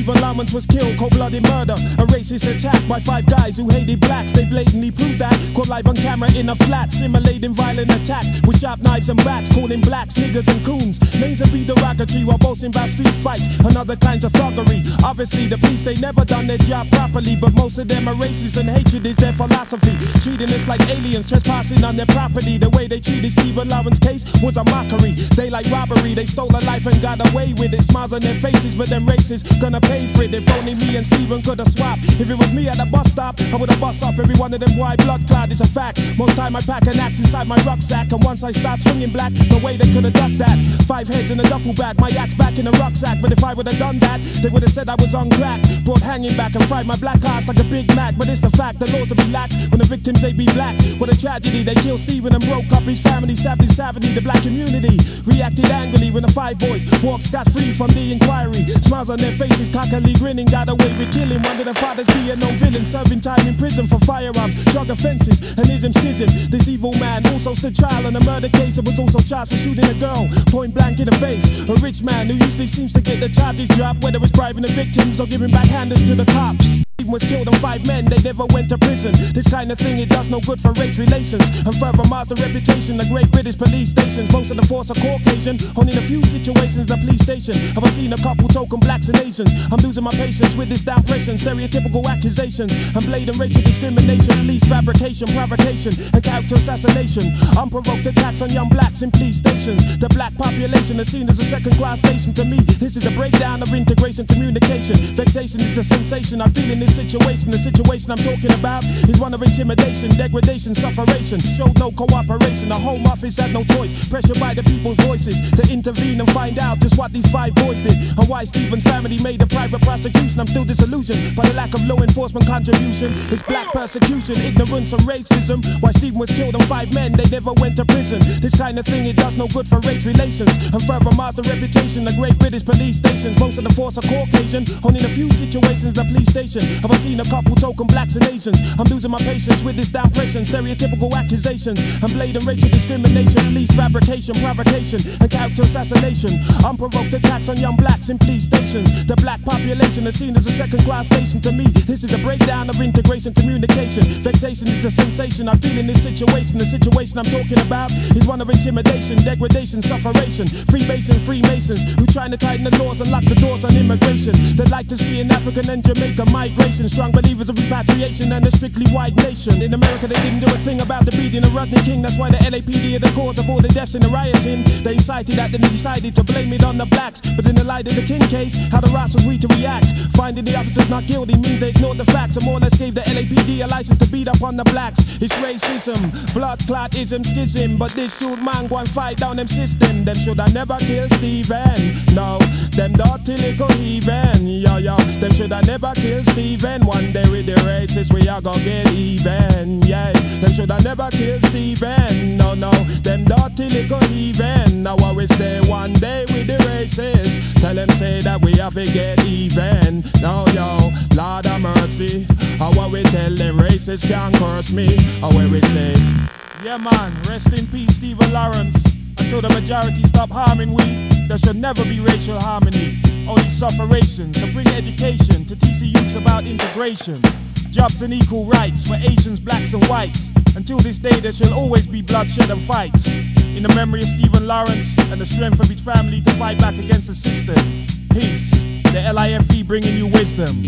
Stephen Lawrence was killed, cold-blooded murder. A racist attack by 5 guys who hated blacks. They blatantly proved that. Caught live on camera in a flat, simulating violent attacks with sharp knives and bats, calling blacks niggas and coons. Names that be derogatory while boasting about street fights and other kinds of thuggery. Obviously, the police, they never done their job properly, but most of them are racist and hatred is their philosophy. Treating us like aliens, trespassing on their property. The way they treated Stephen Lawrence's case was a mockery. Daylight robbery, they stole a life and got away with it. Smiles on their faces, but them racists gonna pay for it. If only me and Stephen could have swapped. If it was me at the bus stop, I would have bust up every one of them white blood clot. It's a fact. Most time I pack an axe inside my rucksack, and once I start swinging black, no way they could have ducked that. 5 heads in a duffel bag, my axe back in the rucksack. But if I would have done that, they would have said I was on crack. Brought hanging back and fried my black ass like a Big Mac. But it's the fact, the laws will be lax when the victims they be black. What a tragedy, they killed Stephen and broke up his family, stabbed his savagely. The black community reacted angrily when the 5 boys walked scot-free from the inquiry. Smiles on their faces, cockily grinning, got away with killing. One of the fathers be a known villain, serving time in prison for firearms, drug offenses, and ism schism. This evil man also stood trial on a murder case and was also charged for shooting a girl point blank in the face. A rich man who usually seems to get the charges dropped, whether it's bribing the victims or giving backhanders to the cops. Stephen was killed on 5 men, they never went to prison. This kind of thing, it does no good for race relations, and further mars the reputation of great British police stations. Most of the force are Caucasian, only in a few situations the police station. I've seen a couple token blacks and Asians. I'm losing my patience with this downpression, stereotypical accusations, and blatant racial discrimination, police fabrication, provocation, and character assassination. Unprovoked attacks on young blacks in police stations. The black population is seen as a second-class nation. To me, this is a breakdown of integration, communication. Vexation is a sensation I feel in this situation. The situation I'm talking about is one of intimidation, degradation, sufferation. Showed no cooperation. The Home Office had no choice, pressured by the people's voices to intervene and find out just what these 5 boys did and why Stephen's family made a private prosecution. I'm still disillusioned by the lack of law enforcement contribution. It's black persecution, ignorance and racism. Why Stephen was killed on 5 men, they never went to prison. This kind of thing, it does no good for race relations, and further mars the reputation of great British police stations. Most of the force are Caucasian, only in a few situations the police station. I've seen a couple token blacks and Asians. I'm losing my patience with this downpression, stereotypical accusations, and blatant racial discrimination, police fabrication, provocation, and character assassination. Unprovoked attacks on young blacks in police stations. The black population is seen as a second-class nation. To me, this is a breakdown of integration, communication. Vexation is a sensation I feel in this situation. The situation I'm talking about is one of intimidation, degradation, sufferation. Freemasons who trying to tighten the laws and lock the doors on immigration. They like to see an African and Jamaica migration. Strong believers of repatriation and a strictly white nation. In America, they didn't do a thing about the beating of Rodney King. That's why the LAPD are the cause of all the deaths and the rioting. They incited that, then they decided to blame it on the blacks. But in the light of the King case, how the rats was we to react? Finding the officers not guilty means they ignored the facts and more or less gave the LAPD a license to beat up on the blacks. It's racism, blood clot, ism, schism. But this shoot man go and fight down them system. Them should have never killed Stephen. No, them dirty little heathen. Yeah, them should have never killed Stephen. One day with the racists we are gonna get even. Yeah, them should have never killed Stephen. No, them dirty little heathen. Now I will say one day with the racists, tell them say that we have to get even. Now yo, Lord of mercy, how we tell them racists can't curse me. How we say, yeah man, rest in peace Stephen Lawrence. Until the majority stop harming we, there should never be racial harmony, only sufferation. So bring education to teach the youth about integration, jobs and equal rights for Asians, blacks and whites. Until this day there shall always be bloodshed and fights. In the memory of Stephen Lawrence and the strength of his family to fight back against the system. Peace, the LIFE bringing you wisdom.